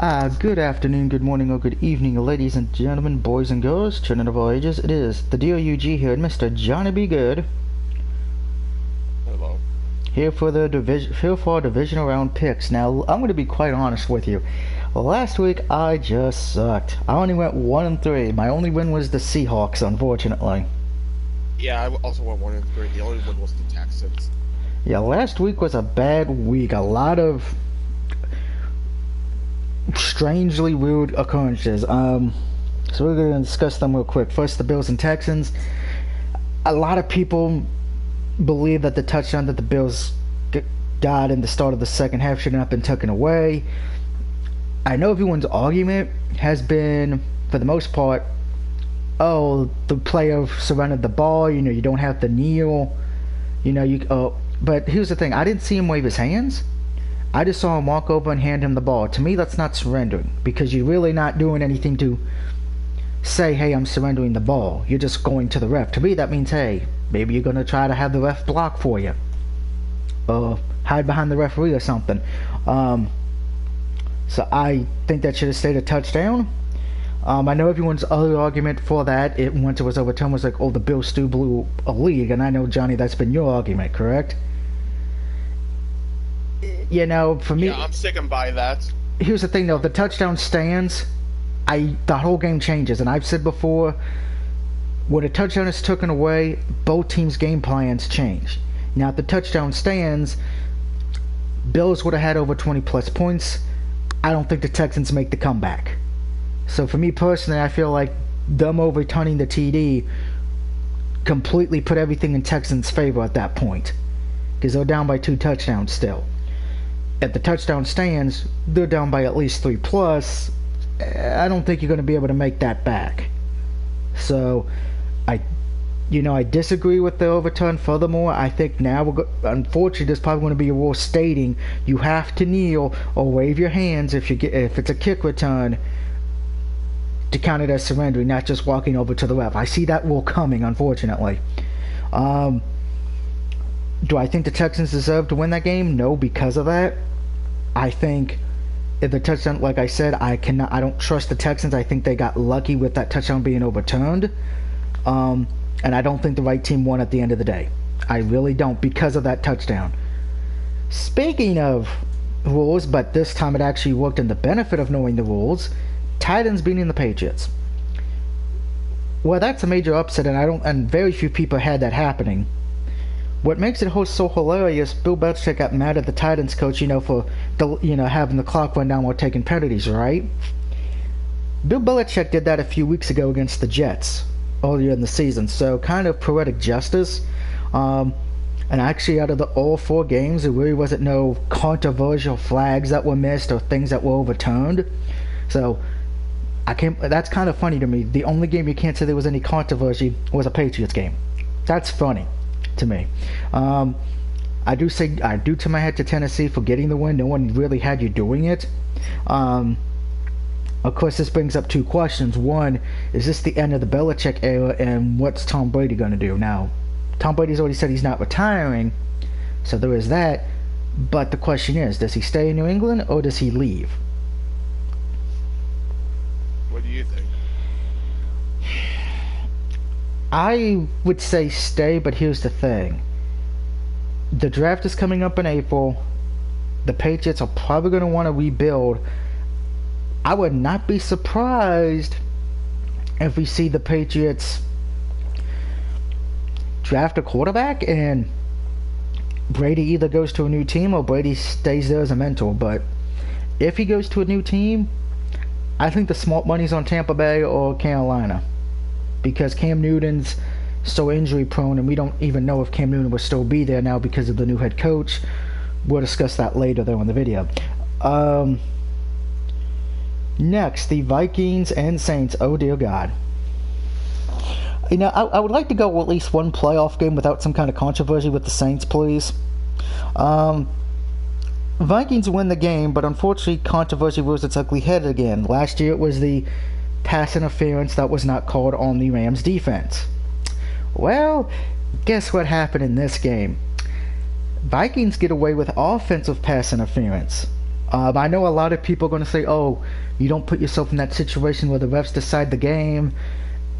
Good afternoon, good morning, or good evening, ladies and gentlemen, boys and girls, children of all ages. It is the DOUG here, and Mr. Johnny B. Good. Hello. Here for our divisional round picks. Now, I'm going to be quite honest with you. Last week, I just sucked. I only went 1-3. My only win was the Seahawks, unfortunately. Yeah, I also went 1-3. The only one was the Texans. Yeah, last week was a bad week. A lot of strangely weird occurrences. So we're going to discuss them real quick. First, the Bills and Texans. A lot of people believe that the touchdown that the Bills got in the start of the second half should not have been taken away. I know everyone's argument has been, for the most part, oh, the player surrendered the ball, you don't have to kneel, but here's the thing, I didn't see him wave his hands. I just saw him walk over and hand him the ball. To me, that's not surrendering, because you're really not doing anything to say, hey, I'm surrendering the ball. You're just going to the ref. To me, that means, hey, maybe you're going to try to have the ref block for you, or hide behind the referee or something. So I think that should have stayed a touchdown. I know everyone's other argument for that, once it was overturned, was like, oh, the Bills still blew a lead. And I know, Johnny, that's been your argument, correct? For me... Yeah, I'm sticking by that. Here's the thing, though. If the touchdown stands, the whole game changes. And I've said before, when a touchdown is taken away, both teams' game plans change. Now, if the touchdown stands, Bills would have had over 20-plus points. I don't think the Texans make the comeback. So for me personally, I feel like them overturning the TD completely put everything in Texans' favor at that point, because they're down by 2 touchdowns still. If the touchdown stands, they're down by at least 3+. I don't think you're going to be able to make that back. So I disagree with the overturn. Furthermore, I think now unfortunately there's probably going to be a rule stating you have to kneel or wave your hands if it's a kick return to count it as surrendering, not just walking over to the ref. I see that rule coming, unfortunately. Do I think the Texans deserve to win that game? No, because of that. I think if the touchdown, like I said, I don't trust the Texans. I think they got lucky with that touchdown being overturned. And I don't think the right team won at the end of the day. I really don't, because of that touchdown. Speaking of rules, but this time it actually worked in the benefit of knowing the rules, Titans beating the Patriots. Well, that's a major upset, and very few people had that happening. What makes it so hilarious, Bill Belichick got mad at the Titans coach, for having the clock run down while taking penalties, right? Bill Belichick did that a few weeks ago against the Jets earlier in the season, so kind of poetic justice. And actually, out of all 4 games, there really wasn't no controversial flags that were missed or things that were overturned. So that's kind of funny to me. The only game you can't say there was any controversy was a Patriots game. That's funny to me. I do tip my hat to Tennessee for getting the win. No one really had you doing it. Of course, this brings up 2 questions. One, is this the end of the Belichick era, and what's Tom Brady going to do? Now, Tom Brady's already said he's not retiring, so there is that. But the question is, does he stay in New England or does he leave? What do you think? I would say stay, but here's the thing. The draft is coming up in April. The Patriots are probably going to want to rebuild. I would not be surprised if we see the Patriots draft a quarterback and Brady either goes to a new team or Brady stays there as a mentor. But if he goes to a new team, I think the smart money's on Tampa Bay or Carolina, because Cam Newton's so injury prone, and we don't even know if Cam Newton will still be there now because of the new head coach. We'll discuss that later though in the video. Next, the Vikings and Saints. Oh dear God. I would like to go at least one playoff game without some kind of controversy with the Saints, please. Vikings win the game, but unfortunately controversy rears its ugly head again. Last year it was the pass interference that was not called on the Rams defense. Well, guess what happened in this game? Vikings get away with offensive pass interference. I know a lot of people are going to say, oh, you don't put yourself in that situation where the refs decide the game.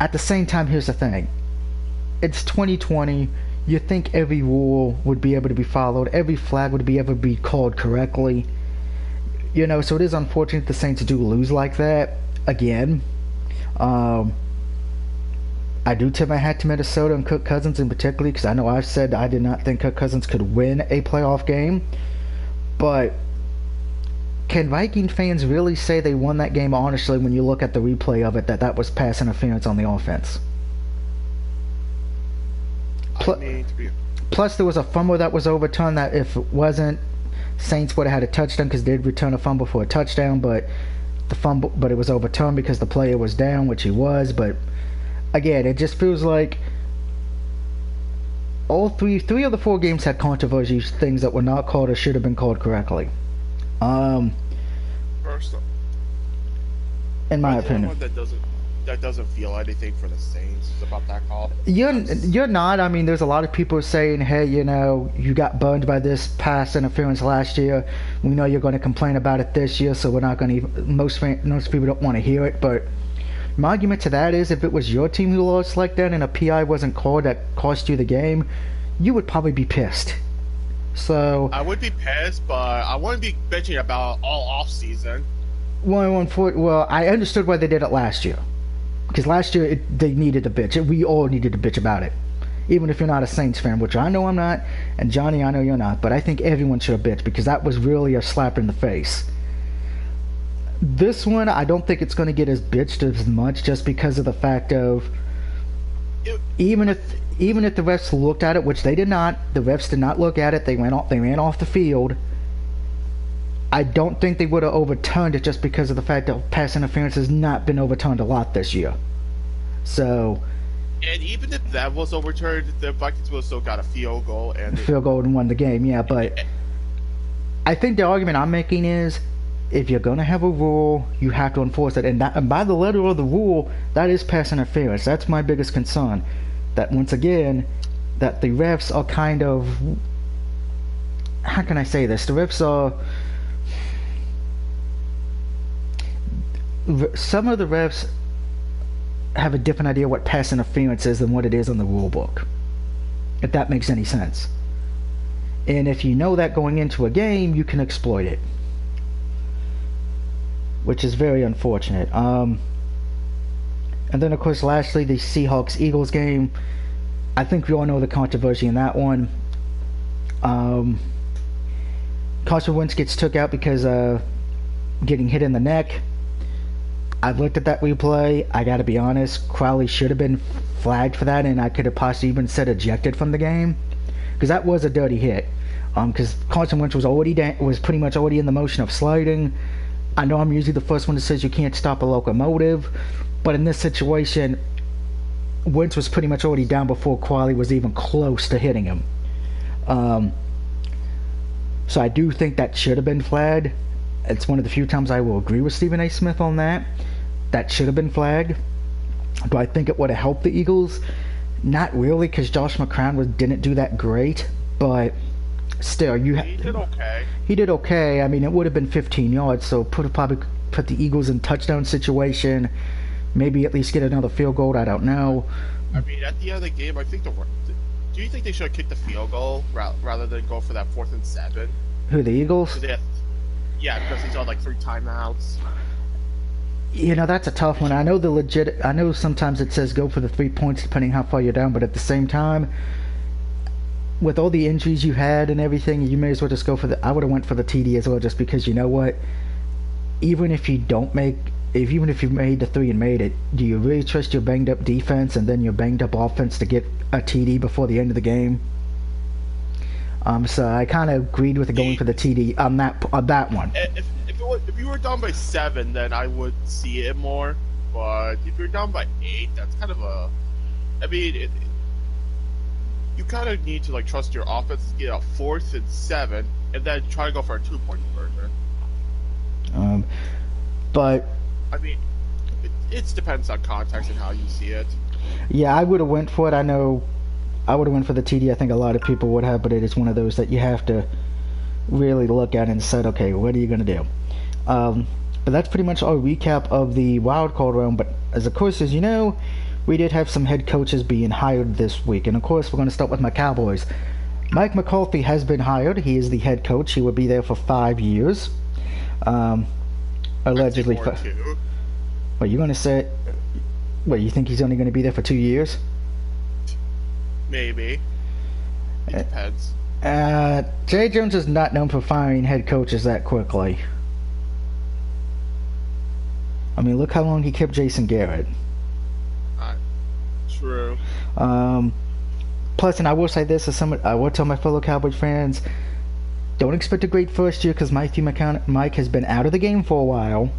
At the same time, here's the thing. It's 2020. You think every rule would be able to be followed. Every flag would be able to be called correctly. You know, so it is unfortunate the Saints do lose like that. Again. I do tip my hat to Minnesota and Kirk Cousins in particular, because I know I've said I did not think Kirk Cousins could win a playoff game. But can Viking fans really say they won that game honestly when you look at the replay of it, that was pass interference on the offense? Plus, there was a fumble that was overturned that if it wasn't, Saints would have had a touchdown because they did return a fumble for a touchdown, but it was overturned because the player was down, which he was. But again, it just feels like all three of the 4 games had controversy, things that were not called or should have been called correctly. First, in my opinion, that doesn't feel anything for the Saints about that call. You're not. I mean, there's a lot of people saying, hey, you know, you got burned by this pass interference last year. We know you're going to complain about it this year, so we're not going to. Most people don't want to hear it, but my argument to that is, if it was your team who lost like that and a PI wasn't called that cost you the game, you would probably be pissed. So I would be pissed, but I wouldn't be bitching about all off season. Well, I understood why they did it last year, because last year they needed to bitch. We all needed to bitch about it, even if you're not a Saints fan, which I know I'm not, and Johnny, I know you're not. But I think everyone should have bitched, because that was really a slap in the face. This one, I don't think it's going to get as bitched as much, just because of the fact of even if the refs looked at it, which they did not. The refs did not look at it. They ran off the field. I don't think they would have overturned it, just because of the fact that pass interference has not been overturned a lot this year. So, and even if that was overturned, the Vikings would have still got a field goal and won the game. Yeah, but I think the argument I'm making is, if you're going to have a rule, you have to enforce it. And by the letter of the rule, that is pass interference. That's my biggest concern. That, once again, that the refs are kind of... How can I say this? The refs are... Some of the refs have a different idea what pass interference is than what it is in the rule book. If that makes any sense. And if you know that going into a game, you can exploit it, which is very unfortunate. And then, of course, lastly, the Seahawks-Eagles game. I think we all know the controversy in that one. Carson Wentz gets took out because getting hit in the neck. I've looked at that replay. I gotta be honest, Crowley should have been flagged for that, and I could have possibly even said ejected from the game, because that was a dirty hit. Because Carson Wentz was pretty much already in the motion of sliding. I know I'm usually the first one that says you can't stop a locomotive, but in this situation, Wentz was pretty much already down before Crowley was even close to hitting him. So I do think that should have been flagged. It's one of the few times I will agree with Stephen A. Smith on that. That should have been flagged. Do I think it would have helped the Eagles? Not really, because Josh McCown didn't do that great, but still, he did okay. He did okay. I mean, it would have been 15 yards, so probably put the Eagles in touchdown situation. Maybe at least get another field goal. I don't know. I mean, at the end of the game, I think do you think they should have kicked the field goal rather than go for that 4th and 7? Who, the Eagles? Yeah, because he's on like 3 timeouts. You know, that's a tough one. I know sometimes it says go for the 3 points depending how far you're down, but at the same time, with all the injuries you had and everything, you may as well just go for I would have went for the TD as well, just because, you know what? Even if you made the 3 and made it, do you really trust your banged up defense and then your banged up offense to get a TD before the end of the game? So I kind of agreed with going for the TD on that one. If you were down by 7, then I would see it more. But if you're down by 8, that's kind of a... I mean, you kind of need to like trust your offense to get a 4th and 7, and then try to go for a 2-point conversion. But I mean, it depends on context and how you see it. Yeah, I would have went for it. I know I would have went for the TD. I think a lot of people would have, but it is one of those that you have to really look at it and said, okay, what are you going to do? But that's pretty much our recap of the wild card round. But as of course, as you know, we did have some head coaches being hired this week. And of course, we're going to start with my Cowboys. Mike McCarthy has been hired. He is the head coach. He will be there for 5 years. Allegedly. What, you're going to say... What, you think he's only going to be there for 2 years? Maybe. It depends. Jay Jones is not known for firing head coaches that quickly. I mean, look how long he kept Jason Garrett. True. Plus, and I will say this, I will tell my fellow Cowboys fans, don't expect a great first year because Mike has been out of the game for a while.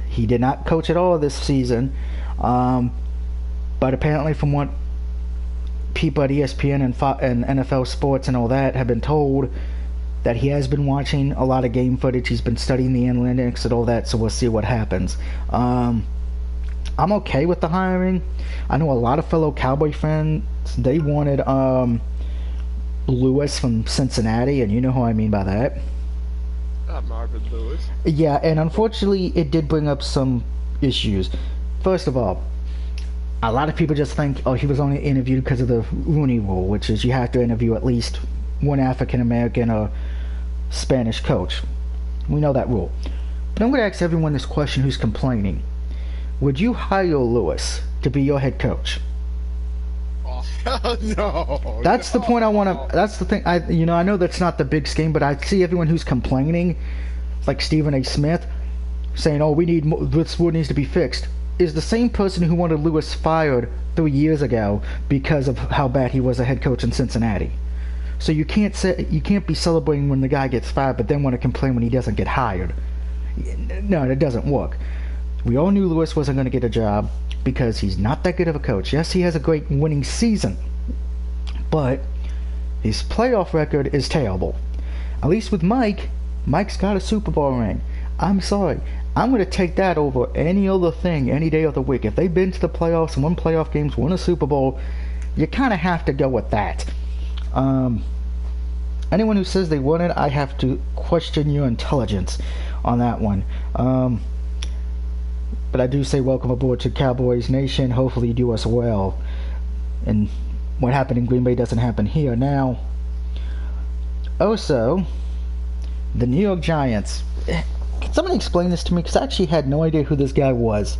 He did not coach at all this season. But apparently from what people at ESPN and NFL Sports and all that have been told, that he has been watching a lot of game footage. He's been studying the analytics and all that, so we'll see what happens. I'm okay with the hiring. I know a lot of fellow Cowboy fans, they wanted Lewis from Cincinnati, and you know who I mean by that. Marvin Lewis. Yeah, and unfortunately it did bring up some issues. First of all, a lot of people just think, oh, he was only interviewed because of the Rooney Rule, which is you have to interview at least one African American or Spanish coach. We know that rule. But I'm going to ask everyone this question who's complaining. Would you hire Lewis to be your head coach? Oh, hell no. That's the point I want to... That's the thing. I know that's not the big scheme, but I see everyone who's complaining, like Stephen A. Smith, saying, oh, this rule needs to be fixed, is the same person who wanted Lewis fired 3 years ago because of how bad he was a head coach in Cincinnati. So you can't be celebrating when the guy gets fired, but then want to complain when he doesn't get hired. No, that doesn't work. We all knew Lewis wasn't going to get a job because he's not that good of a coach. Yes, he has a great winning season, but his playoff record is terrible. At least with Mike's got a Super Bowl ring. I'm sorry. I'm going to take that over any other thing any day of the week. If they've been to the playoffs and won playoff games, won a Super Bowl, you kind of have to go with that. Anyone who says they won it, I have to question your intelligence on that one. But I do say welcome aboard to Cowboys Nation. Hopefully you do us well. And what happened in Green Bay doesn't happen here. Now, also, the New York Giants. Can somebody explain this to me? Because I actually had no idea who this guy was.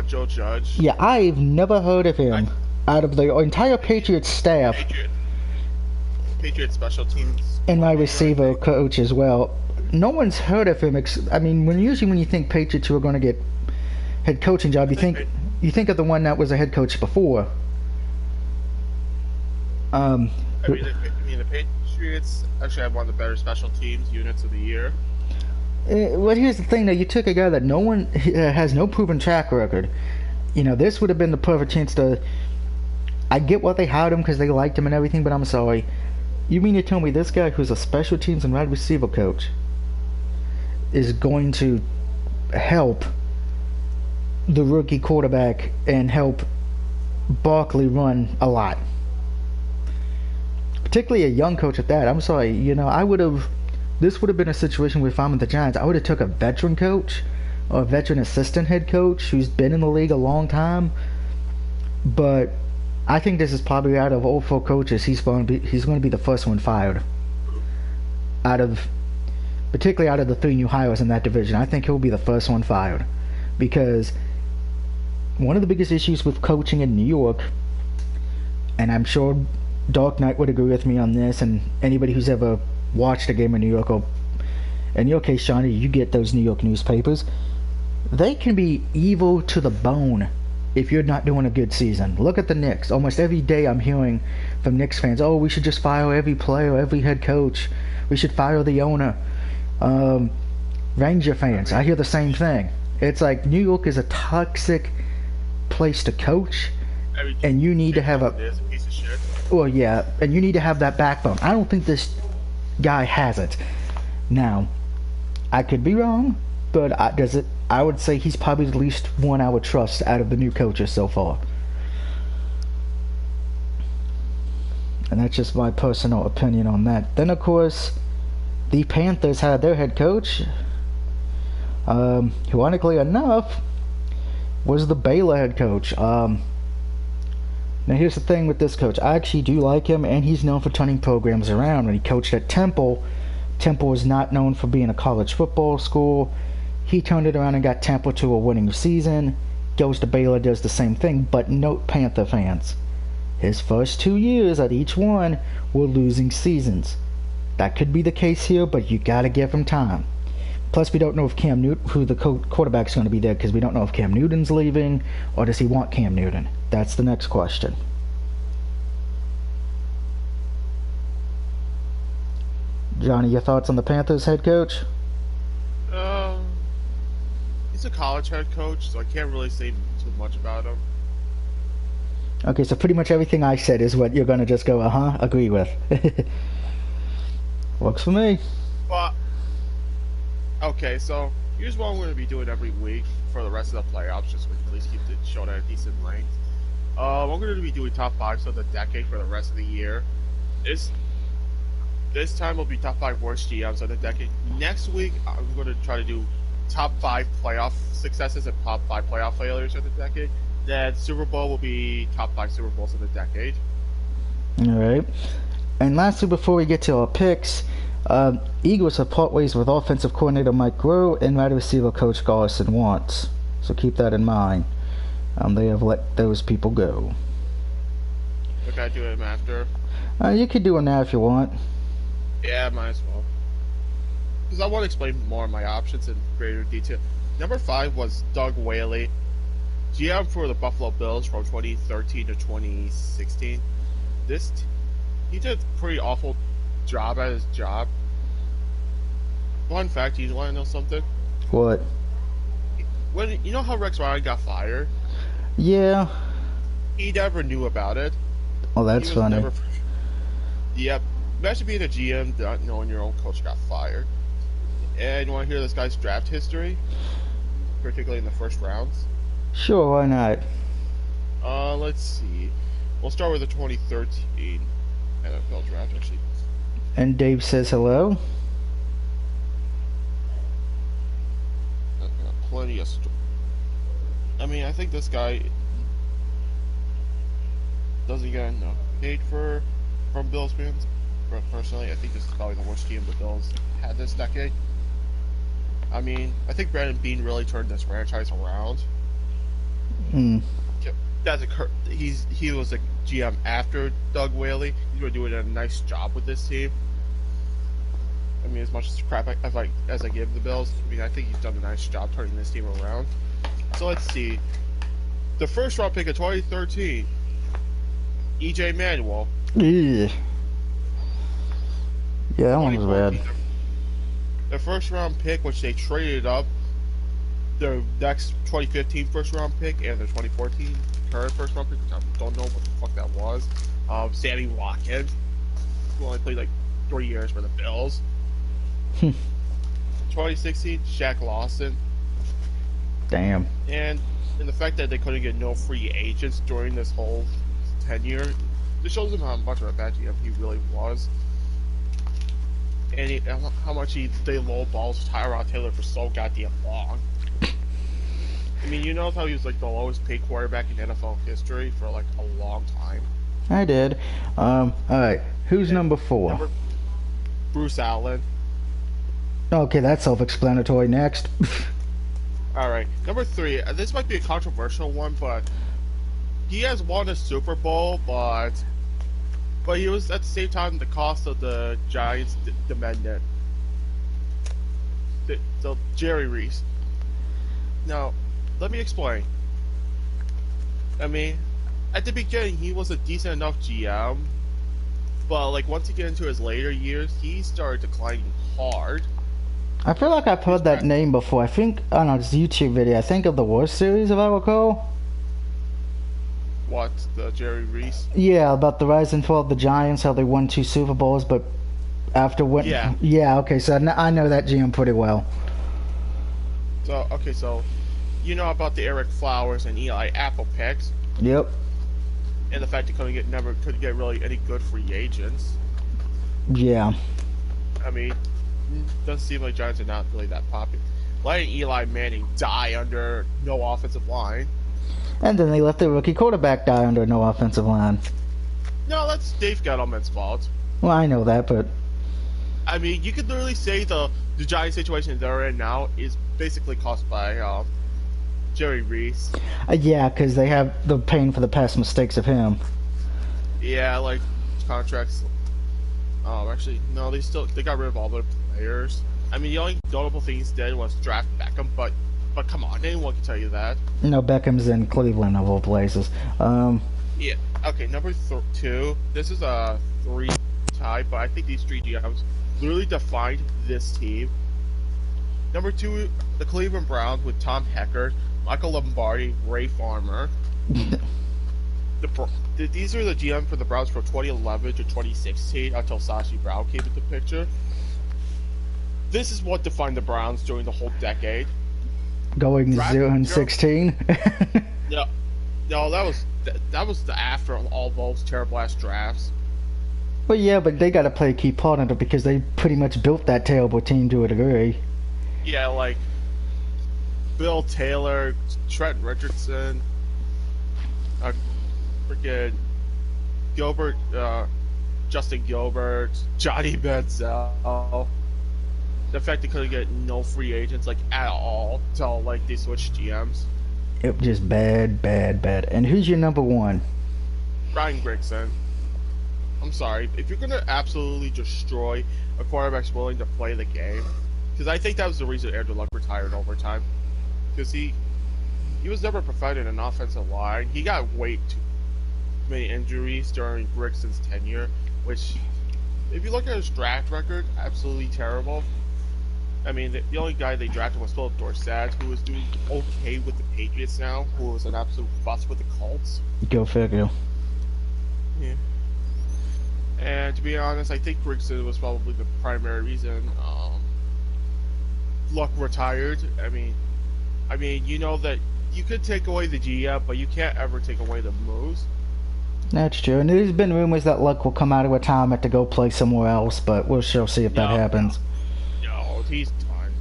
Joe Judge. Yeah, I've never heard of him. Out of the entire Patriots staff. Patriot special teams. And my receiver coach as well. No one's heard of him. I mean, usually when you think Patriots who are going to get head coaching job, you think of the one that was a head coach before. The Patriots actually have one of the better special teams units of the year. Well, here's the thing, though. You took a guy that no one has no proven track record. This would have been the perfect chance to... I get why they hired him because they liked him and everything, but I'm sorry. You mean to tell me this guy who's a special teams and wide receiver coach is going to help the rookie quarterback and help Barkley run a lot? Particularly a young coach at that. I'm sorry, this would have been a situation where if I'm with the Giants, I would have took a veteran coach or a veteran assistant head coach who's been in the league a long time. But I think this is probably out of all four coaches, he's going to be the first one fired. Particularly out of the 3 new hires in that division, I think he'll be the first one fired. Because one of the biggest issues with coaching in New York, and I'm sure Dark Knight would agree with me on this, and anybody who's ever watched a game in New York, or in your case, Shawnee, you get those New York newspapers, they can be evil to the bone if you're not doing a good season. Look at the Knicks. Almost every day I'm hearing from Knicks fans, oh, we should just fire every player, every head coach. We should fire the owner. Ranger fans, I hear the same thing. It's like New York is a toxic place to coach, and you need to have a piece of shit. Well, yeah, and you need to have that backbone. I don't think this guy has it. Now, I could be wrong, but I would say he's probably the least one I would trust out of the new coaches so far. And that's just my personal opinion on that. Then, of course, the Panthers had their head coach, who ironically enough was the Baylor head coach. Now here's the thing with this coach. I actually do like him, and he's known for turning programs around. When he coached at Temple, Temple was not known for being a college football school. He turned it around and got Temple to a winning season. Goes to Baylor, does the same thing. But note, Panther fans, his first 2 years at each one were losing seasons. That could be the case here, but you gotta give him time. Plus, we don't know if Cam Newton, who the quarterback's going to be there, because we don't know if Cam Newton's leaving, or does he want Cam Newton? That's the next question. Johnny, your thoughts on the Panthers head coach? Um, he's a college head coach, so I can't really say too much about him. Okay, so pretty much everything I said is what you're going to just go, agree with. Works for me. But okay, so here's what I'm going to be doing every week for the rest of the playoffs, just so we can at least keep the show at a decent length. I'm going to be doing top fives of the decade for the rest of the year. This time will be top 5 worst GMs of the decade. Next week, I'm going to try to do top 5 playoff successes and top 5 playoff failures of the decade. Then Super Bowl will be top 5 Super Bowls of the decade. All right. And lastly, before we get to our picks, Eagles have part ways with offensive coordinator Mike Groh and wide receiver coach Garrison Wentz. So keep that in mind. They have let those people go. Look, I do them after. You could do it now if you want. Yeah, might as well. Because I want to explain more of my options in greater detail. Number 5 was Doug Whaley, GM for the Buffalo Bills from 2013 to 2016. He did a pretty awful job at his job. Fun fact, you want to know something? What? You know how Rex Ryan got fired? Yeah. He never knew about it. Oh, that's funny. Yep. Imagine being a GM, not knowing your own coach got fired. And you want to hear this guy's draft history? Particularly in the first rounds? Sure, why not? Let's see. We'll start with the 2013 NFL draft, actually. And Dave says hello. Plenty of I mean, I think this guy doesn't get enough paid from Bills fans. But personally, I think this is probably the worst GM the Bills had this decade. I mean, I think Brandon Beane really turned this franchise around. He was a GM after Doug Whaley. He's been doing a nice job with this team. I mean, as much as crap as I give the Bills, I mean, I think he's done a nice job turning this team around. So let's see. The first round pick of 2013, EJ Manuel. Yeah, that one was bad. The first round pick, which they traded up, the next 2015 first round pick and the 2014 current first round pick, which I don't know what the fuck that was. Sammy Watkins, who only played like 3 years for the Bills. 2016, Shaq Lawson. Damn. And the fact that they couldn't get no free agents during this whole tenure, it shows them how much of a bad GM he really was. And how much they lowballs Tyrod Taylor for so goddamn long. I mean, you know how he was like the lowest paid quarterback in NFL history for like a long time. I did. Alright. Who's number 4? Bruce Allen. Okay, that's self-explanatory. Next. Alright. Number 3. This might be a controversial one, but he has won a Super Bowl, but he was at the same time the cost of the Giants demanded. So Jerry Reese. Now, let me explain. I mean, at the beginning he was a decent enough GM, but like once you get into his later years, he started declining hard. I feel like I've heard that name before. I think on a YouTube video. I think of the Worst Series, if I recall. What, the Jerry Reese? Yeah, about the rise and fall of the Giants, how they won 2 Super Bowls, but after winning... Yeah, okay, so I know that GM pretty well. So, okay, so you know about the Eric Flowers and Eli Apple picks. Yep. And the fact they never could get really any good free agents. Yeah. I mean, doesn't seem like Giants are not really that popular. Letting Eli Manning die under no offensive line. And then they let their rookie quarterback die under no offensive line. No, that's Dave Gettleman's fault. Well, I know that, but I mean, you could literally say the Giants situation they're in now is basically caused by Jerry Reese. Yeah, because they have the paying for the past mistakes of him. Yeah, like contracts. Oh, actually, no, they got rid of all their players. I mean, the only notable thing he did was draft Beckham, but come on, anyone can tell you that. No, Beckham's in Cleveland of all places. Yeah. Okay, number 2. This is a 3 tie, but I think these 3 GMs literally defined this team. Number 2, the Cleveland Browns with Tom Heckert, Michael Lombardi, Ray Farmer. These are the GM for the Browns from 2011 to 2016 until Sashi Brown came into the picture. This is what defined the Browns during the whole decade. Going 0-16. No, that was the after all those terrible ass drafts. Well, yeah, but they got to play a key part in it because they pretty much built that terrible team to a degree. Yeah, like Bill Taylor, Trent Richardson, freaking Gilbert, Justin Gilbert, Johnny Manziel. The fact they couldn't get no free agents like at all until like they switched GMs. It was just bad. And who's your number 1? Ryan Grigson. I'm sorry, if you're gonna absolutely destroy a quarterback's willing to play the game, because I think that was the reason Andrew Luck retired over time, because he was never perfected in an offensive line. He got way too many injuries during Grigson's tenure, which, if you look at his draft record, absolutely terrible. I mean, the only guy they drafted was Philip Dorsett, who was doing okay with the Patriots now, who was an absolute bust with the Colts. Go figure. Yeah. And to be honest, I think Grigson was probably the primary reason Luck retired. I mean, you know that you could take away the GM, but you can't ever take away the moves. That's true. And there's been rumors that Luck will come out of retirement to go play somewhere else, but we'll sure see if that happens. No, he's done.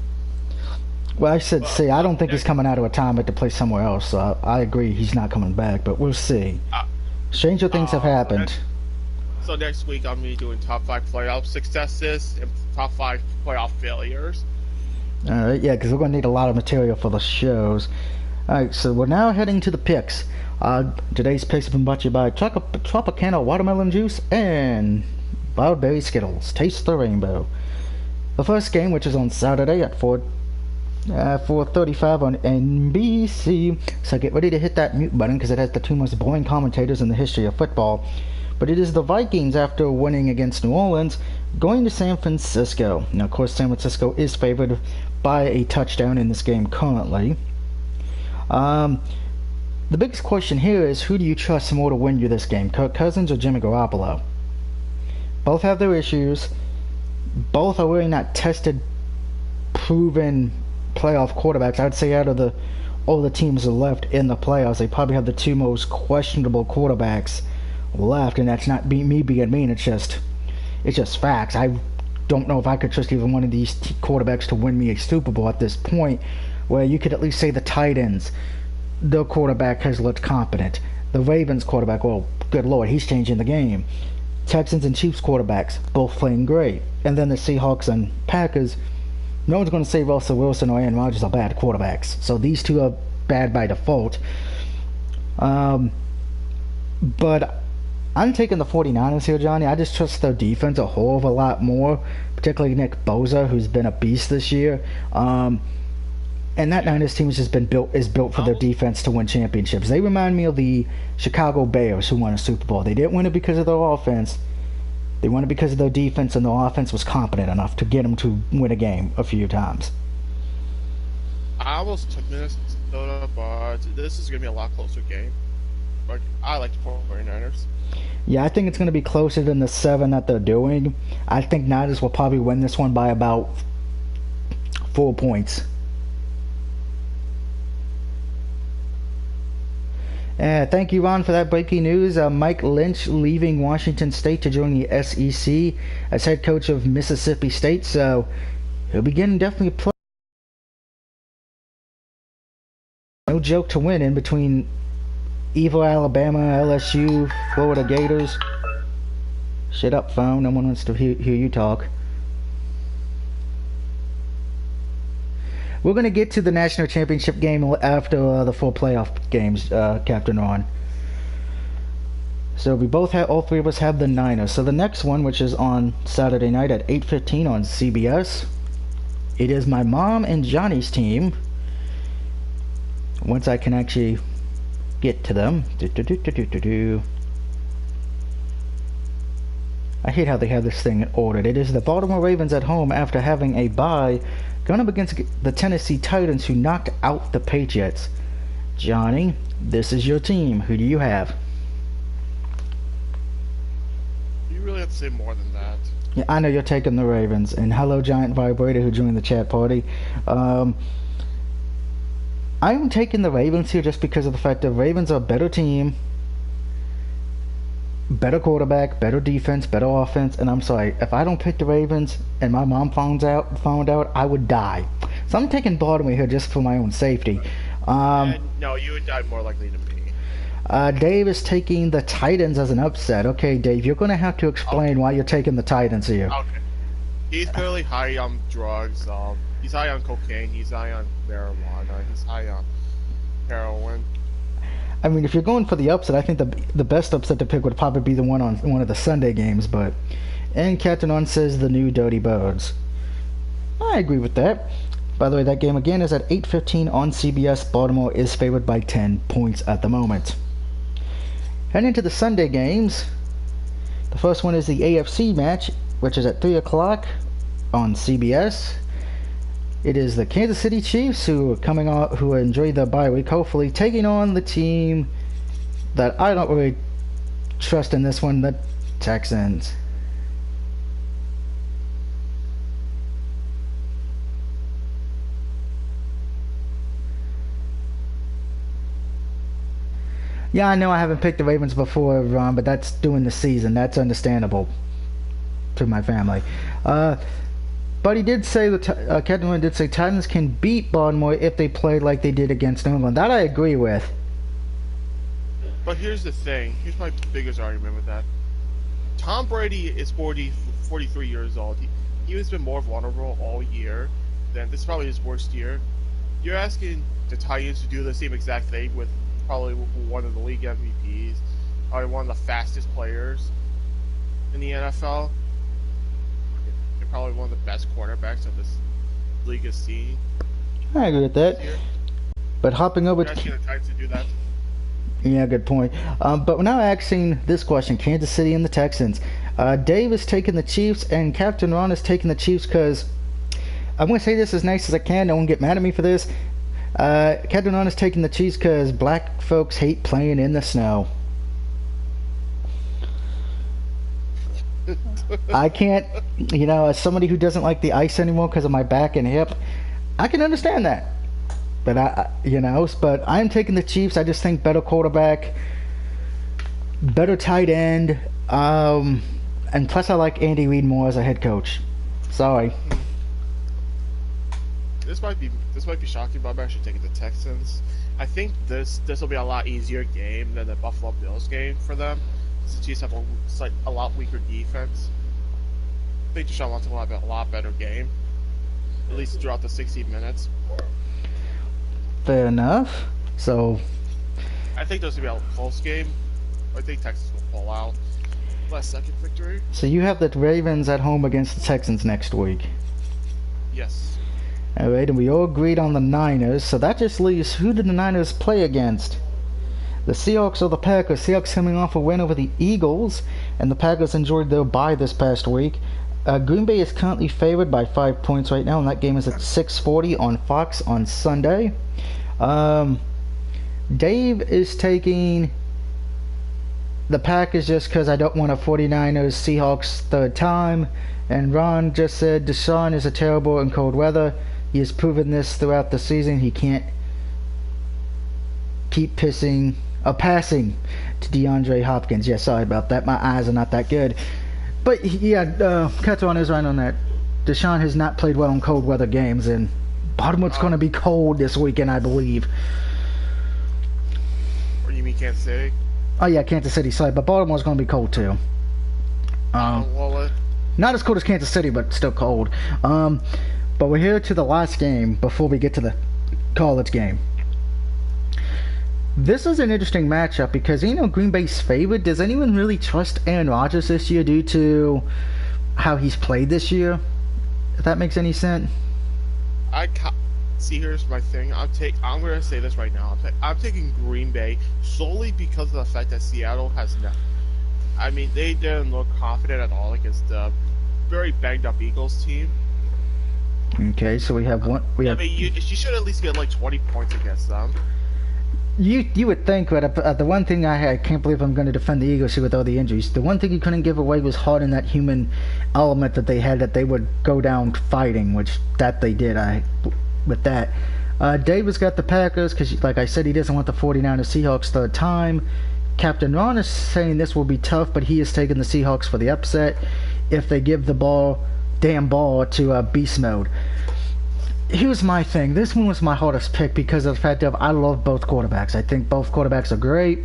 Well, I said see. I don't think he's coming out of retirement to play somewhere else, so I agree he's not coming back, but we'll see. Stranger things have happened. So next week I'm going to be doing top 5 playoff successes and top 5 playoff failures. Alright, yeah, because we're going to need a lot of material for the shows. Alright, so we're now heading to the picks. Today's picks have been brought to you by Tropicana Watermelon Juice and Wild Berry Skittles. Taste the rainbow. The first game, which is on Saturday at 4:35 on NBC. So get ready to hit that mute button because it has the 2 most boring commentators in the history of football. But it is the Vikings, after winning against New Orleans, going to San Francisco. Now, of course, San Francisco is favored by a touchdown in this game currently. The biggest question here is, who do you trust more to win you this game, Kirk Cousins or Jimmy Garoppolo? Both have their issues. Both are really not tested, proven playoff quarterbacks. I'd say out of all the teams left in the playoffs, they probably have the 2 most questionable quarterbacks left, and that's not me being mean. It's just facts. I don't know if I could trust even one of these quarterbacks to win me a Super Bowl at this point, where you could at least say the tight ends, their quarterback has looked competent. The Ravens quarterback, well, good lord, he's changing the game. Texans and Chiefs quarterbacks, both playing great. And then the Seahawks and Packers, no one's going to say Russell Wilson or Aaron Rodgers are bad quarterbacks. So these 2 are bad by default. But I'm taking the 49ers here, Johnny. I just trust their defense a whole of a lot more, particularly Nick Bosa, who's been a beast this year. And that Niners team has just been built for their defense to win championships. They remind me of the Chicago Bears, who won a Super Bowl. They didn't win it because of their offense. They won it because of their defense, and their offense was competent enough to get them to win a game a few times. I almost took Minnesota, but this is going to be a lot closer game. But I like the 49ers. Yeah, I think it's going to be closer than the 7 that they're doing. I think Niners will probably win this one by about 4 points. Thank you, Ron, for that breaking news. Mike Lynch leaving Washington State to join the SEC as head coach of Mississippi State. So He'll be getting definitely play. No joke to win in between evil Alabama, LSU, Florida Gators. Shut up, phone. No one wants to hear you talk. We're going to get to the national championship game after the 4 playoff games, Captain Ron. So we both have, all three of us have the Niners. So the next one, which is on Saturday night at 8:15 on CBS, it is my mom and Johnny's team. Once I can actually get to them. I hate how they have this thing ordered. It is the Baltimore Ravens at home after having a bye, going up against the Tennessee Titans, who knocked out the Patriots. Johnny, this is your team. Who do you have? You really have to say more than that. Yeah, I know you're taking the Ravens. And hello, Giant Vibrator, who joined the chat party. I'm taking the Ravens here just because of the fact that Ravens are a better team, better quarterback, better defense, better offense. And I'm sorry, if I don't pick the Ravens and my mom found out, I would die. So I'm taking Baltimore here just for my own safety. No, you would die more likely than me. Dave is taking the Titans as an upset. Okay, Dave, you're going to have to explain why you're taking the Titans here. Okay. He's clearly high on drugs. He's high on cocaine. He's high on marijuana. He's high on heroin. I mean, if you're going for the upset, I think the best upset to pick would probably be the one on one of the Sunday games. And Captain On says the new Dirty Birds. I agree with that. By the way, that game again is at 8:15 on CBS. Baltimore is favored by 10 points at the moment. Heading into the Sunday games, the first one is the AFC match, which is at 3 o'clock on CBS. It is the Kansas City Chiefs, who enjoyed their bye week, hopefully taking on the team that I don't really trust in this one, the Texans. Yeah, I know I haven't picked the Ravens before, Ron, but that's doing the season. That's understandable to my family. But he did say, Captain Wynn did say Titans can beat Baltimore if they play like they did against New England. That I agree with. But here's the thing. Here's my biggest argument with that. Tom Brady is 43 years old. He has been more vulnerable all year. Then this is probably his worst year. You're asking the Titans to do the same exact thing with probably one of the league MVPs, probably one of the fastest players in the NFL. Probably one of the best quarterbacks that this league has seen. I agree with that. But hopping over to the Titans to do that. Yeah, good point. But we're now asking this question: Kansas City and the Texans. Dave is taking the Chiefs, and Captain Ron is taking the Chiefs because I'm going to say this as nice as I can. No one get mad at me for this. Captain Ron is taking the Chiefs because black folks hate playing in the snow. I can't, as somebody who doesn't like the ice anymore because of my back and hip, I can understand that. But but I'm taking the Chiefs. I just think better quarterback, better tight end, and plus I like Andy Reid more as a head coach. Sorry. This might be shocking, but I'm actually taking the Texans. I think this will be a lot easier game than the Buffalo Bills game for them. The Chiefs have a lot weaker defense. I think Deshaun Watson will have a lot better game, at least throughout the 60 minutes. Fair enough. So, I think this will be a close game. I think Texas will pull out. Last second victory. So you have the Ravens at home against the Texans next week. Yes. All right, and we all agreed on the Niners. So that just leaves, who did the Niners play against? The Seahawks or the Packers? Seahawks coming off a win over the Eagles, and the Packers enjoyed their bye this past week. Green Bay is currently favored by 5 points right now, and that game is at 6:40 on Fox on Sunday. Dave is taking the Packers just because I don't want a 49ers Seahawks third time, and Ron just said Deshaun is a terrible in cold weather. He has proven this throughout the season. He can't keep passing to DeAndre Hopkins. Yeah, sorry about that. My eyes are not that good. But yeah, Catron is right on that. Deshaun has not played well in cold weather games, and Baltimore's going to be cold this weekend, I believe. Or you mean Kansas City? Oh yeah, Kansas City side, but Baltimore's going to be cold too. Not as cold as Kansas City, but still cold. But we're here to the last game before we get to the college game. This is an interesting matchup because, you know, Green Bay's favored. Does anyone really trust Aaron Rodgers this year due to how he's played this year? If that makes any sense. See, here's my thing. I'm going to say this right now. I'm taking Green Bay solely because of the fact that Seattle has not. I mean, they didn't look confident at all against the very banged up Eagles team. Okay, so we have one. I mean, you should at least get like 20 points against them. You would think, but the one thing I can't believe I'm going to defend the Eagles here with all the injuries. The one thing you couldn't give away was heart and that human element that they had, that they would go down fighting, which that they did. With that, David's got the Packers because, like I said, he doesn't want the 49ers Seahawks third time. Captain Ron is saying this will be tough, but he is taking the Seahawks for the upset if they give the damn ball to Beast Mode. Here's my thing. This one was my hardest pick because of the fact of I love both quarterbacks. I think both quarterbacks are great.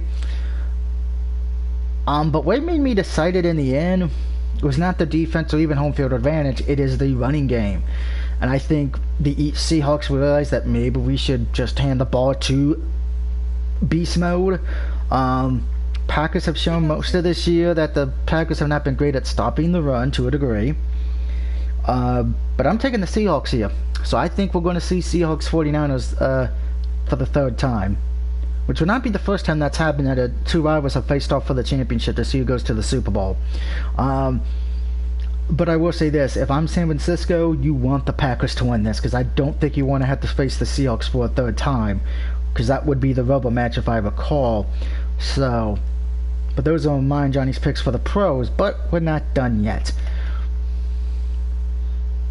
But what made me decide it in the end was not the defense or even home field advantage. It is the running game. And I think the Seahawks realized that maybe we should just hand the ball to Beast Mode. Packers have shown most of this year that the Packers have not been great at stopping the run to a degree. But I'm taking the Seahawks here. So I think we're going to see Seahawks 49ers for the third time. Which would not be the first time that's happened that two rivals have faced off for the championship to see who goes to the Super Bowl. But I will say this, if I'm San Francisco, you want the Packers to win this, because I don't think you want to have to face the Seahawks for a third time, because that would be the rubber match if I recall. So, but those are mine, Johnny's picks for the pros, but we're not done yet.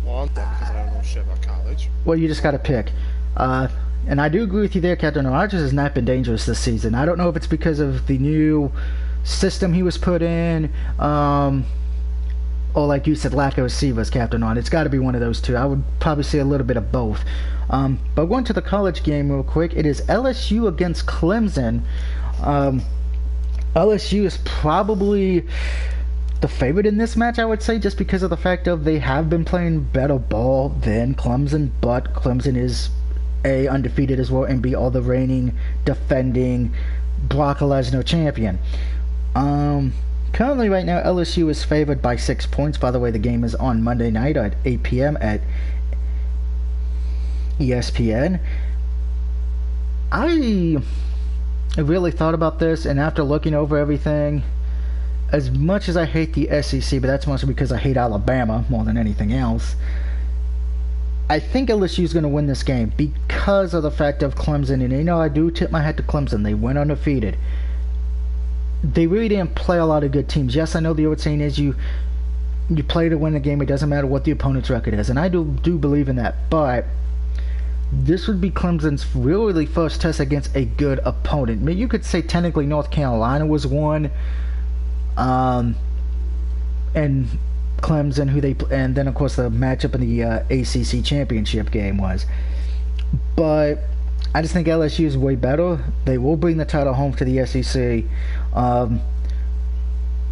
Well, I'm done because I don't know shit about college. Well, you just got to pick. And I do agree with you there, Captain Rodgers has not been dangerous this season. I don't know if it's because of the new system he was put in, or like you said, lack of receivers, Captain On. It's got to be one of those two. I would probably say a little bit of both. But going to the college game real quick, it is LSU against Clemson. LSU is probably the favorite in this match, I would say, just because of the fact of they have been playing better ball than Clemson, but Clemson is A, undefeated as well, and B, all the reigning, defending Brock Lesnar champion. Currently, right now, LSU is favored by 6 points. By the way, the game is on Monday night at 8 p.m. at ESPN. I really thought about this, and after looking over everything, as much as I hate the SEC, but that's mostly because I hate Alabama more than anything else, I think LSU is going to win this game because of the fact of Clemson. And you know, I do tip my hat to Clemson. They went undefeated. They really didn't play a lot of good teams. Yes, I know the old saying is you play to win the game. It doesn't matter what the opponent's record is, and I do believe in that. But this would be Clemson's really first test against a good opponent. I mean, you could say technically North Carolina was one, and Clemson, and then of course the matchup in the ACC championship game was. But I just think LSU is way better. They will bring the title home to the SEC.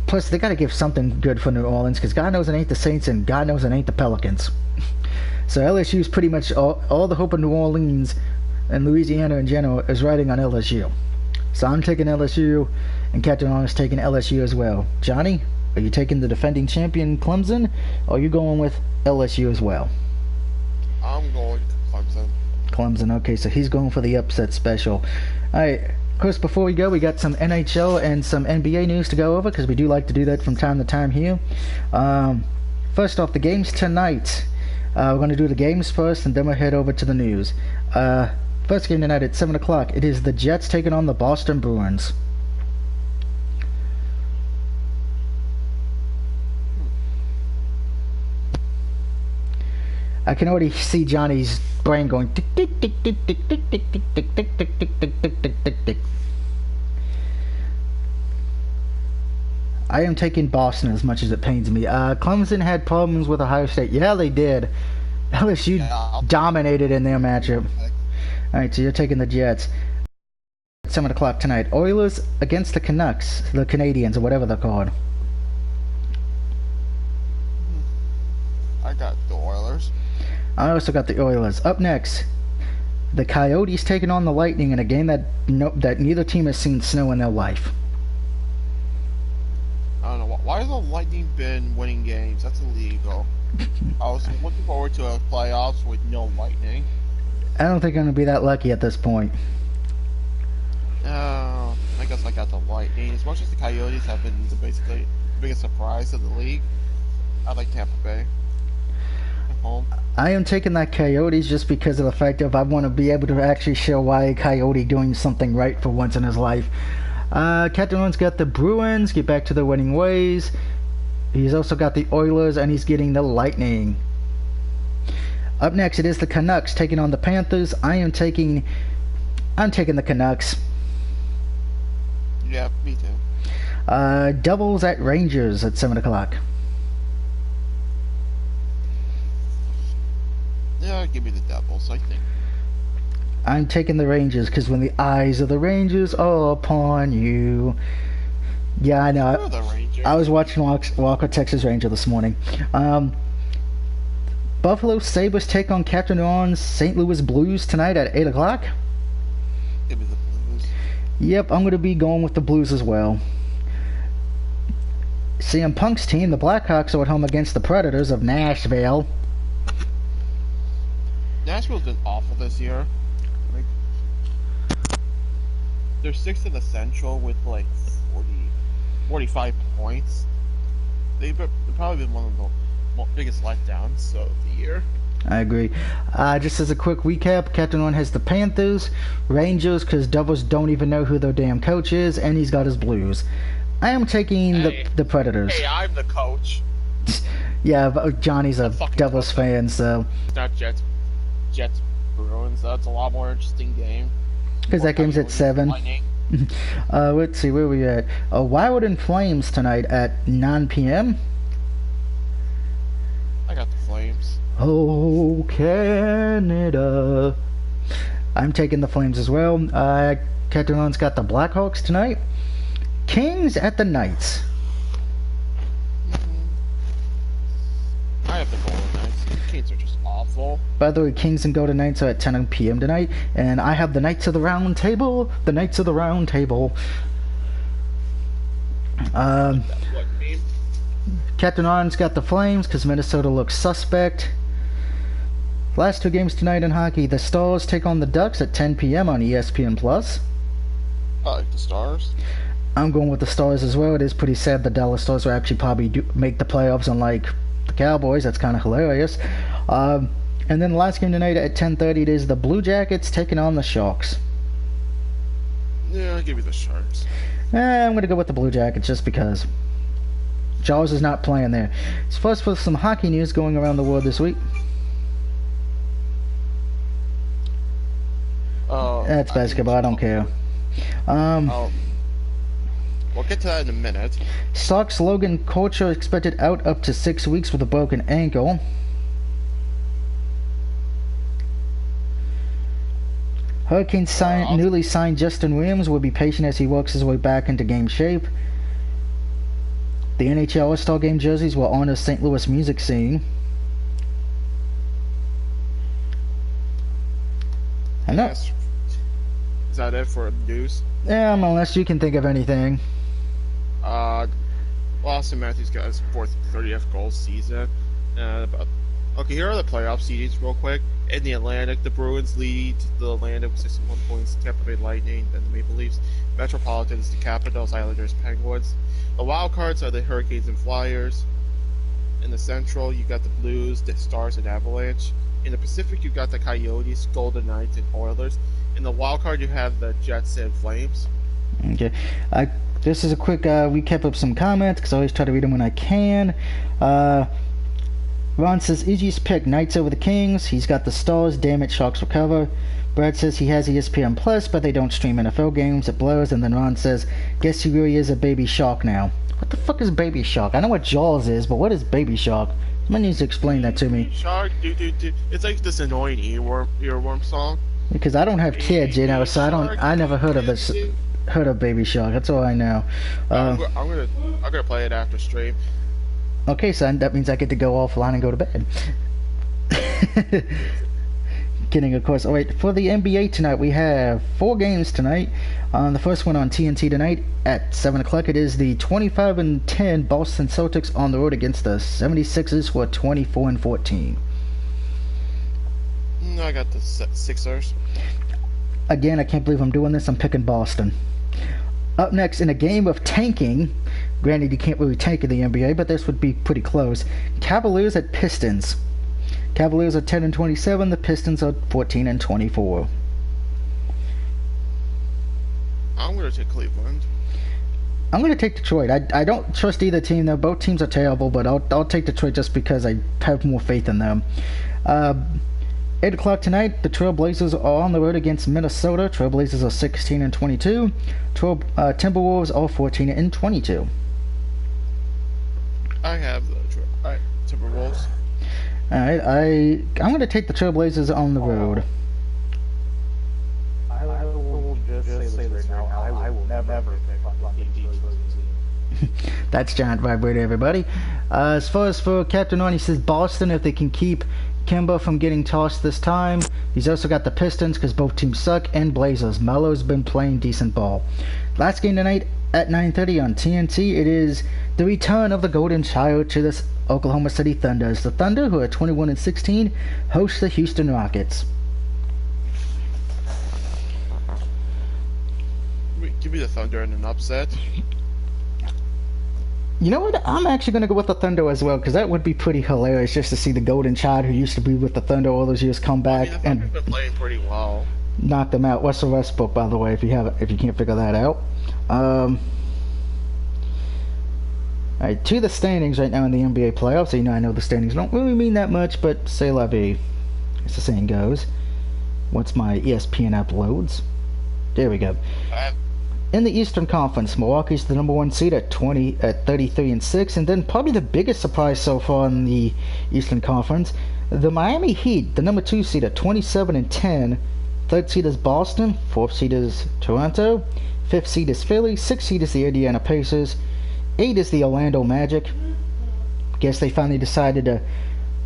Plus, they got to give something good for New Orleans, because God knows it ain't the Saints, and God knows it ain't the Pelicans. So LSU is pretty much all the hope of New Orleans and Louisiana in general is riding on LSU. So I'm taking LSU, and Captain On is taking LSU as well. Johnny, are you taking the defending champion Clemson, or are you going with LSU as well? I'm going Clemson. Clemson, okay, so he's going for the upset special. Alright, of course, before we go, we got some NHL and some NBA news to go over, because we do like to do that from time to time here. First off, the games tonight. We're going to do the games first, and then we'll head over to the news. First game tonight at 7 o'clock, it is the Jets taking on the Boston Bruins. I can already see Johnny's brain going tick tick tick tick tick tick tick tick tick tick tick tick tick tick tick tick tick. I am taking Boston as much as it pains me. Clemson had problems with Ohio State. Yeah, they did. LSU Yeah, dominated in their matchup. All right, so you're taking the Jets. 7 o'clock tonight. Oilers against the Canucks, the Canadians, or whatever they're called. I got the Oilers. I also got the Oilers. Up next, the Coyotes taking on the Lightning in a game that neither team has seen snow in their life. I don't know. Why has the Lightning been winning games? That's illegal. I was looking forward to a playoffs with no Lightning. I don't think I'm going to be that lucky at this point. I guess I got the Lightning. As much as the Coyotes have been basically the biggest surprise of the league, I like Tampa Bay at home. I am taking that Coyotes just because of the fact of I want to be able to actually show why a Coyote doing something right for once in his life. Captain Ron's got the Bruins, get back to their winning ways. He's also got the Oilers, and he's getting the Lightning. Up next, it is the Canucks taking on the Panthers. I'm taking the Canucks. Yeah, me too. Devils at Rangers at 7 o'clock. Yeah, give me the Devils, I think. I'm taking the Rangers because when the eyes of the Rangers are upon you. Yeah, I know. The Rangers. I was watching Walker, Texas Ranger this morning. Buffalo Sabres take on Captain Ron's St. Louis Blues tonight at 8 o'clock. Give me the Blues. Yep, I'm going to be going with the Blues as well. CM Punk's team, the Blackhawks, are at home against the Predators of Nashville. Nashville's been awful this year. They're sixth in the Central with like 45 points. They've probably been one of the biggest letdowns of the year. I agree. Just as a quick recap, Captain Ron has the Panthers, Rangers, because Devils don't even know who their damn coach is, and he's got his Blues. I am taking the Predators. Hey, I'm the coach. Yeah, but Johnny's a Devils fan, so... It's not Jets Bruins. That's a lot more interesting game. Because that game's at 7. Let's see, where are we at? Wild and Flames tonight at 9 p.m. I got the Flames. Oh, Canada. I'm taking the Flames as well. Captain Ron's got the Blackhawks tonight. Kings at the Knights. I have the Golden Knights. The Kings are just awful. By the way, Kings and Golden Knights are at 10 p.m. tonight, and I have the Knights of the Round Table. The Knights of the Round Table. What name? Captain Ron's got the Flames because Minnesota looks suspect. Last two games tonight in hockey. The Stars take on the Ducks at 10 p.m. on ESPN+. I like the Stars. I'm going with the Stars as well. It is pretty sad the Dallas Stars will actually probably make the playoffs, unlike the Cowboys. That's kind of hilarious. And then the last game tonight at 10:30, it is the Blue Jackets taking on the Sharks. Yeah, I'll give you the Sharks. I'm going to go with the Blue Jackets just because. Jaws is not playing there. It's first for some hockey news going around the world this week. That's basketball. I don't care. We'll get to that in a minute. Sox Logan Couture expected out up to 6 weeks with a broken ankle. Hurricanes newly signed Justin Williams will be patient as he works his way back into game shape. The NHL All-Star Game jerseys will honor St. Louis music scene. I know. Yes. Is that it for news? Unless you can think of anything. Austin Matthews got his 30th goal season. Okay, here are the playoff seedings real quick. In the Atlantic, the Bruins lead the Atlantic with 61 points, Tampa Bay Lightning, then the Maple Leafs, Metropolitans, the Capitals, Islanders, Penguins. The wild cards are the Hurricanes and Flyers. In the Central, you got the Blues, the Stars, and Avalanche. In the Pacific, you got the Coyotes, Golden Knights, and Oilers. In the wild card, you have the Jets and Flames. Okay. This is a quick recap of some comments because I always try to read them when I can. Ron says easiest pick, Knights over the Kings. He's got the Stars. Damn it, Sharks recover. Brad says he has ESPN Plus, but they don't stream NFL games. It blows. And then Ron says, guess he really is a baby shark now. What the fuck is baby shark? I know what Jaws is, but what is baby shark? Someone needs to explain that to me. Shark, dude. It's like this annoying earworm song. Because I don't have kids, you know, so I never heard of this. Heard of baby shark. That's all I know. I'm gonna play it after stream. Okay, son, that means I get to go offline and go to bed. Kidding, of course. Alright, for the NBA tonight, we have 4 games tonight. The first one on TNT tonight at 7 o'clock. It is the 25-10 Boston Celtics on the road against the 76ers for 24-14. I got the Sixers. Again, I can't believe I'm doing this. I'm picking Boston. Up next, in a game of tanking, granted you can't really tank in the NBA, but this would be pretty close. Cavaliers at Pistons. Cavaliers are 10-27. The Pistons are 14-24. I'm gonna take Cleveland. I'm gonna take Detroit. I don't trust either team though. Both teams are terrible, but I'll take Detroit just because I have more faith in them. 8 o'clock tonight, the Trailblazers are on the road against Minnesota. Trailblazers are 16-22. Timberwolves are 14-22. I have the Timberwolves. Alright, I'm going to take the Trailblazers on the road. I will just say this right now. I will never pick fucking Detroit. That's Giant Vibrator, everybody. As far as for Captain On, he says Boston, if they can keep Kemba from getting tossed this time. He's also got the Pistons because both teams suck, and Blazers. Melo's been playing decent ball. Last game tonight at 9:30 on TNT. It is the return of the Golden Child to the Oklahoma City Thunders. The Thunder, who are 21-16, host the Houston Rockets. Give me the Thunder in an upset. You know what? I'm actually going to go with the Thunder as well, because that would be pretty hilarious just to see the Golden Child, who used to be with the Thunder all those years, come back and been playing pretty well. Knock them out. Russell Westbrook, by the way, if you can't figure that out. Alright, to the standings right now in the NBA playoffs. So, I know the standings don't really mean that much, but c'est la vie, as the saying goes. Once my ESPN app loads. There we go. In the Eastern Conference, Milwaukee's the number 1 seed at 33-6, and then probably the biggest surprise so far in the Eastern Conference, the Miami Heat, the number 2 seed at 27-10. 3rd seed is Boston, 4th seed is Toronto, 5th seed is Philly, 6th seed is the Indiana Pacers, 8 is the Orlando Magic. Guess they finally decided to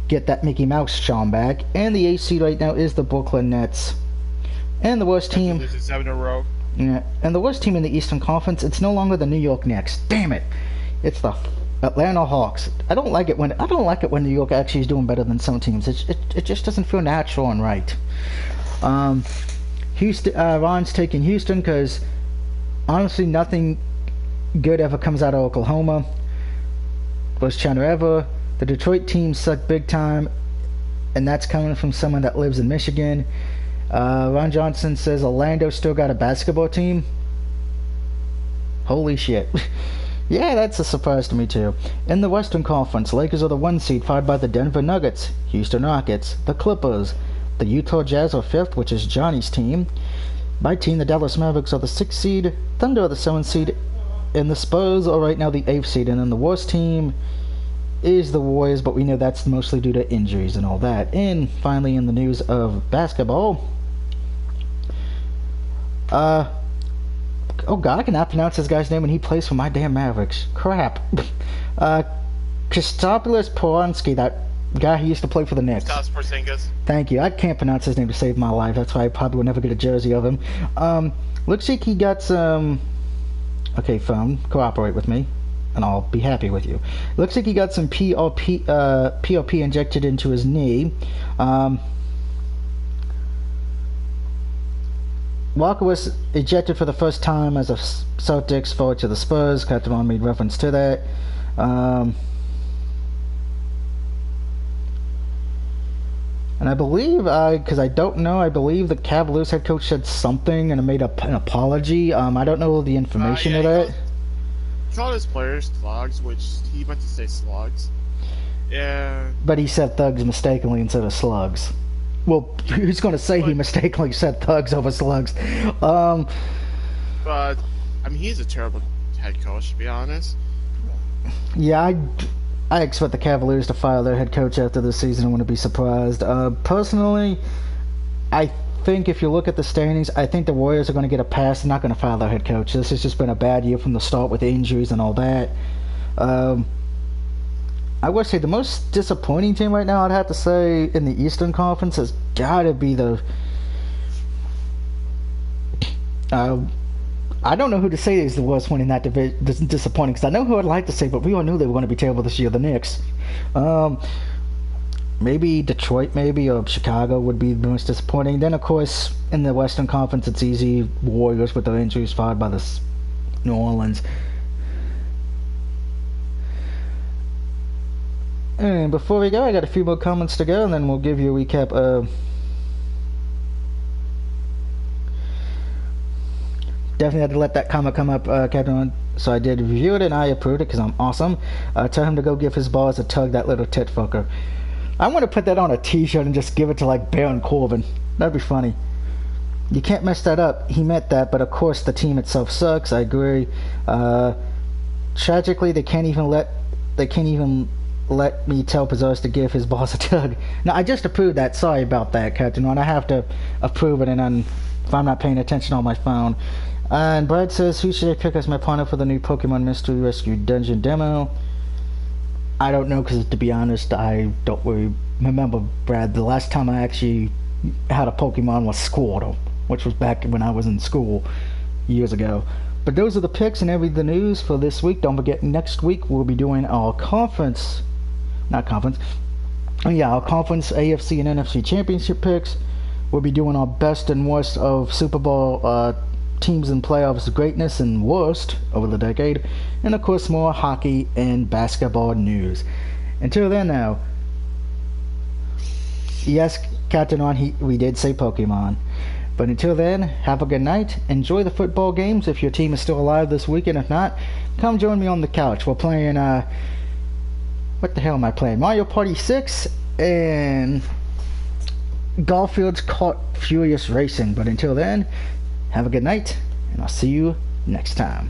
get that Mickey Mouse charm back, and the 8th seed right now is the Brooklyn Nets. And the worst team. This is 7 in a row. Yeah, and the worst team in the Eastern Conference, it's no longer the New York Knicks. Damn it! It's the Atlanta Hawks. I don't like it when New York actually is doing better than some teams. It just doesn't feel natural and right. Houston, Ron's taking Houston because honestly nothing good ever comes out of Oklahoma. Worst channel ever. The Detroit team suck big time, and that's coming from someone that lives in Michigan. Ron Johnson says Orlando still got a basketball team. Holy shit. Yeah, that's a surprise to me too. In the Western Conference, Lakers are the 1 seed, followed by the Denver Nuggets, Houston Rockets, the Clippers, the Utah Jazz are 5th, which is Johnny's team. My team, the Dallas Mavericks, are the 6th seed, Thunder are the 7th seed, and the Spurs are right now the 8th seed. And then the worst team is the Warriors, but we know that's mostly due to injuries and all that. And finally, in the news of basketball, oh god, I cannot pronounce this guy's name when he plays for my damn Mavericks. Crap. Kristaps Porzingis, that guy who used to play for the Knicks. Kristaps Porzingis. Thank you. I can't pronounce his name to save my life. That's why I probably will never get a jersey of him. Looks like he got some... Okay, phone, cooperate with me, and I'll be happy with you. Looks like he got some PRP injected into his knee. Walker was ejected for the first time as a Celtics forward to the Spurs. Captain On made reference to that. And I believe, because I don't know, I believe the Cavaliers head coach said something and made an apology. I don't know the information of that. He called his players slugs, which he meant to say slugs. Yeah, But he said thugs mistakenly instead of slugs. Well, who's going to say he but mistakenly said thugs over slugs? Um, but I mean, he's a terrible head coach, to be honest. yeah, I expect the Cavaliers to fire their head coach after this season. I wouldn't be surprised. Personally, I think if you look at the standings, I think the Warriors are going to get a pass. They're not going to fire their head coach. This has just been a bad year from the start with injuries and all that. Um, I would say the most disappointing team right now, I'd have to say, in the Eastern Conference has got to be the. Uh, I don't know who to say is the worst one in that division. Disappointing because I know who I'd like to say, but we all knew they were going to be terrible this year. The Knicks. Maybe Detroit, maybe, or Chicago would be the most disappointing. Then, of course, in the Western Conference, it's easy. Warriors with their injuries, followed by the New Orleans. And before we go, I got a few more comments to go, and then we'll give you a recap. Definitely had to let that comment come up, Captain. So I did review it, and I approved it because I'm awesome. Tell him to go give his boss a tug, that little tit fucker. I want to put that on a t-shirt and just give it to, like, Baron Corbin. That'd be funny. You can't mess that up. He meant that, but of course the team itself sucks. I agree. Tragically, they can't even let me tell Pizarros to give his boss a tug. Now, I just approved that. Sorry about that, Captain Ron. I have to approve it, and then if I'm not paying attention on my phone. And Brad says, who should I pick as my partner for the new Pokemon Mystery Rescue Dungeon demo? I don't know, because to be honest, I don't really remember, Brad. The last time I actually had a Pokemon was Squirtle, which was back when I was in school years ago. But those are the picks and the news for this week. Don't forget, next week we'll be doing our conference, our conference AFC and NFC championship picks. We'll be doing our best and worst of Super Bowl teams and playoffs greatness and worst over the decade, and of course more hockey and basketball news. Until then, now, yes, Captain On, we did say Pokemon. But until then, have a good night. Enjoy the football games if your team is still alive this weekend. If not, come join me on the couch. We're playing, what the hell am I playing? Mario Party 6 and Garfield's Caught Furious Racing. But until then, have a good night, and I'll see you next time.